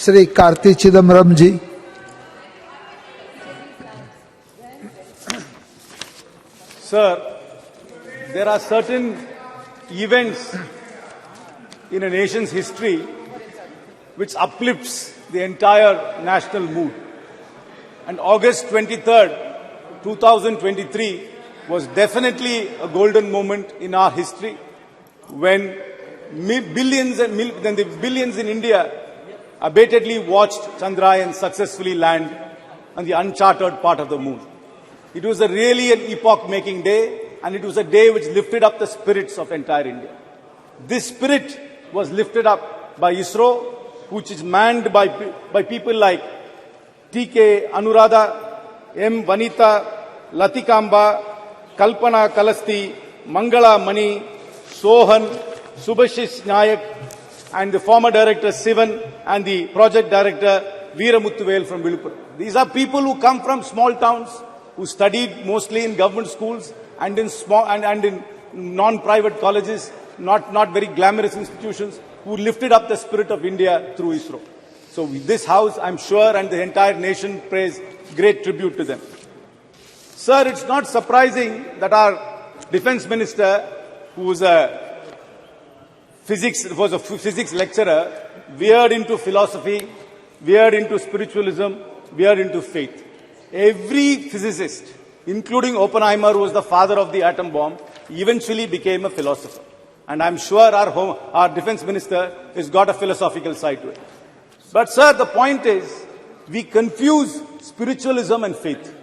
Shri Karti Chidambaram ji. Sir, there are certain events in a nation's history which uplifts the entire national mood. And August 23rd, 2023 was definitely a golden moment in our history when billions in India abatedly watched Chandrayaan successfully land on the uncharted part of the moon. It was really an epoch-making day, and it was a day which lifted up the spirits of entire India. This spirit was lifted up by ISRO, which is manned by people like TK Anuradha, M. Vanita, Latikamba, Kalpana Kalasti, Mangala Mani, Sohan, Subhashish Nayak, and the former director Sivan, and the project director Veeramuthuvel from Viluppuram. These are people who come from small towns, who studied mostly in government schools and in small and in non-private colleges, not very glamorous institutions, who lifted up the spirit of India through ISRO. So this house, I'm sure, and the entire nation pays great tribute to them. Sir, it's not surprising that our defense minister, who was a physics lecturer, veered into philosophy, veered into spiritualism, veered into faith. Every physicist, including Oppenheimer, who was the father of the atom bomb, eventually became a philosopher. And I'm sure our defense minister has got a philosophical side to it. But sir, the point is, we confuse spiritualism and faith.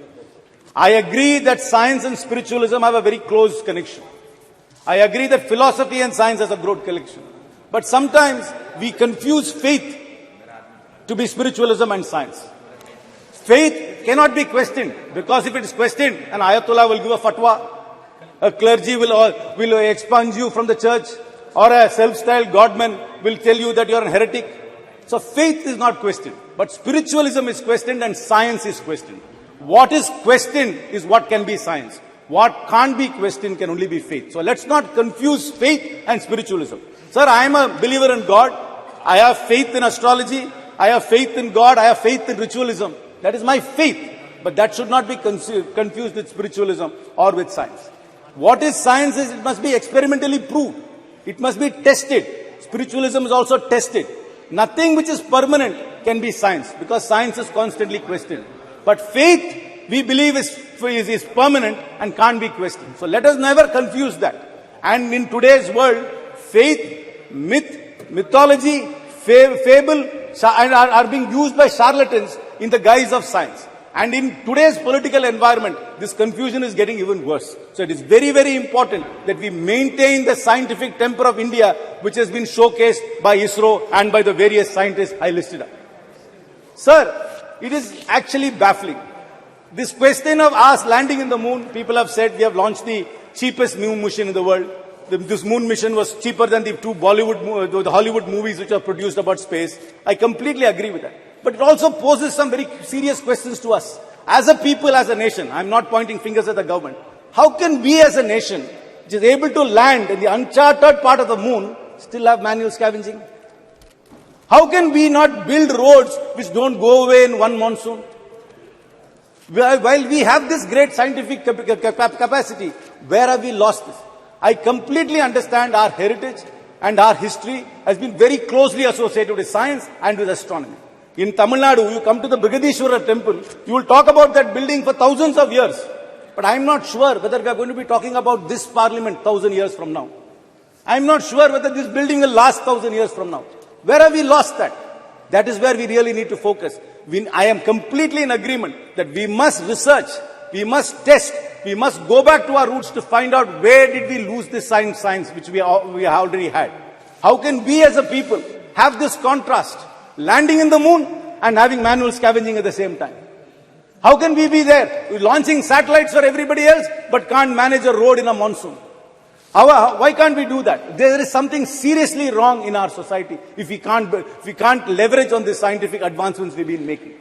I agree that science and spiritualism have a very close connection. I agree that philosophy and science has a broad connection. But sometimes we confuse faith to be spiritualism and science. Faith cannot be questioned, because if it is questioned, an Ayatollah will give a fatwa, a clergy will expunge you from the church, or a self-styled godman will tell you that you are a heretic. So faith is not questioned, but spiritualism is questioned and science is questioned. What is questioned is what can be science. What can't be questioned can only be faith. So let's not confuse faith and spiritualism. Sir, I am a believer in God. I have faith in astrology. I have faith in God. I have faith in ritualism. That is my faith. But that should not be confused with spiritualism or with science. What is science is it must be experimentally proved. It must be tested. Spiritualism is also tested. Nothing which is permanent can be science, because science is constantly questioned. But faith, we believe, is permanent and can't be questioned. So let us never confuse that. And in today's world, faith, myth, mythology, fable are being used by charlatans in the guise of science. And in today's political environment, this confusion is getting even worse. So it is very, very important that we maintain the scientific temper of India, which has been showcased by ISRO and by the various scientists I listed up. Sir, it is actually baffling. This question of us landing in the moon, people have said we have launched the cheapest moon mission in the world. This moon mission was cheaper than the two Hollywood movies which are produced about space. I completely agree with that. But it also poses some very serious questions to us. As a people, as a nation, I'm not pointing fingers at the government. How can we as a nation, which is able to land in the uncharted part of the moon, still have manual scavenging? How can we not build roads which don't go away in one monsoon? While we have this great scientific capacity, where have we lost this? I completely understand our heritage and our history has been very closely associated with science and with astronomy. In Tamil Nadu, you come to the Brigadishwara temple, you will talk about that building for thousands of years. But I am not sure whether we are going to be talking about this parliament 1,000 years from now. I am not sure whether this building will last 1,000 years from now. Where have we lost that? That is where we really need to focus. I am completely in agreement that we must research, we must test, we must go back to our roots to find out where did we lose this science which we already had. How can we as a people have this contrast, landing in the moon and having manual scavenging at the same time? How can we be there, launching satellites for everybody else, but can't manage a road in a monsoon? Why can't we do that? There is something seriously wrong in our society if we can't leverage on the scientific advancements we've been making.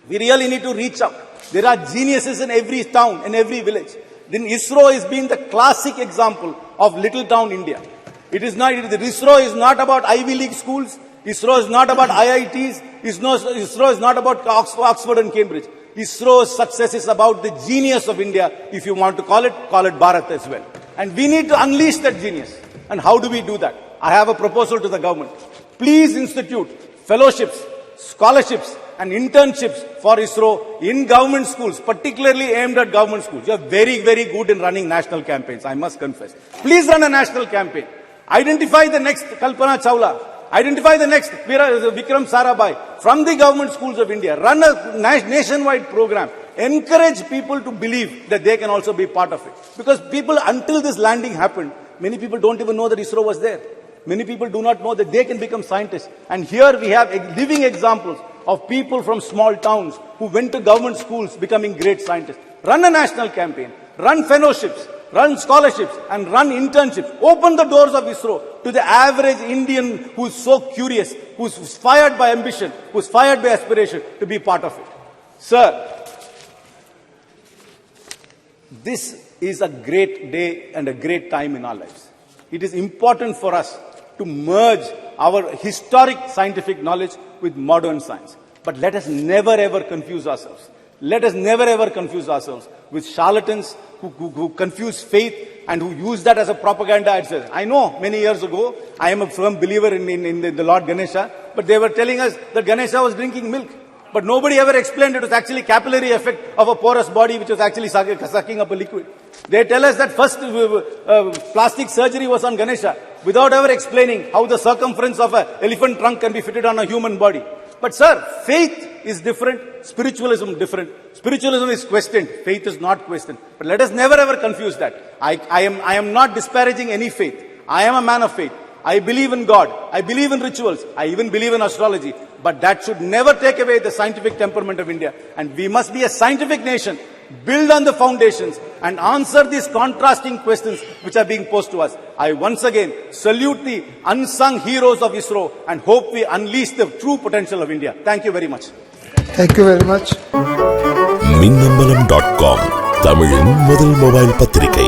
We really need to reach out. There are geniuses in every town, in every village. Then ISRO is being the classic example of little town India. ISRO is not about Ivy League schools. ISRO is not about IITs. ISRO is not about Oxford and Cambridge. ISRO's success is about the genius of India. If you want to call it Bharat as well. And we need to unleash that genius. And how do we do that? I have a proposal to the government. Please institute fellowships, scholarships and internships for ISRO in government schools, particularly aimed at government schools. You are very, very good in running national campaigns, I must confess. Please run a national campaign. Identify the next Kalpana Chawla. Identify the next Vikram Sarabhai from the government schools of India. Run a nationwide program. Encourage people to believe that they can also be part of it. Because people, until this landing happened, many people don't even know that ISRO was there. Many people do not know that they can become scientists. And here we have living examples of people from small towns who went to government schools becoming great scientists. Run a national campaign. Run fellowships. Run scholarships and run internships. Open the doors of ISRO to the average Indian who's so curious, who's fired by ambition, who's fired by aspiration to be part of it. Sir, this is a great day and a great time in our lives. It is important for us to merge our historic scientific knowledge with modern science. But let us never ever confuse ourselves. Let us never ever confuse ourselves with charlatans who confuse faith and who use that as a propaganda. I know many years ago, I am a firm believer in the Lord Ganesha, but they were telling us that Ganesha was drinking milk. But nobody ever explained it was actually capillary effect of a porous body which was actually sucking up a liquid. They tell us that first plastic surgery was on Ganesha without ever explaining how the circumference of an elephant trunk can be fitted on a human body. But sir, faith is different, spiritualism different. Spiritualism is questioned, faith is not questioned. But let us never ever confuse that. I am not disparaging any faith. I am a man of faith. I believe in God. I believe in rituals. I even believe in astrology. But that should never take away the scientific temperament of India. And we must be a scientific nation, build on the foundations and answer these contrasting questions which are being posed to us. I once again salute the unsung heroes of ISRO and hope we unleash the true potential of India. Thank you very much. Thank you very much. Minnambalam.com தமிழின் முதல் mobile பத்திரிகை.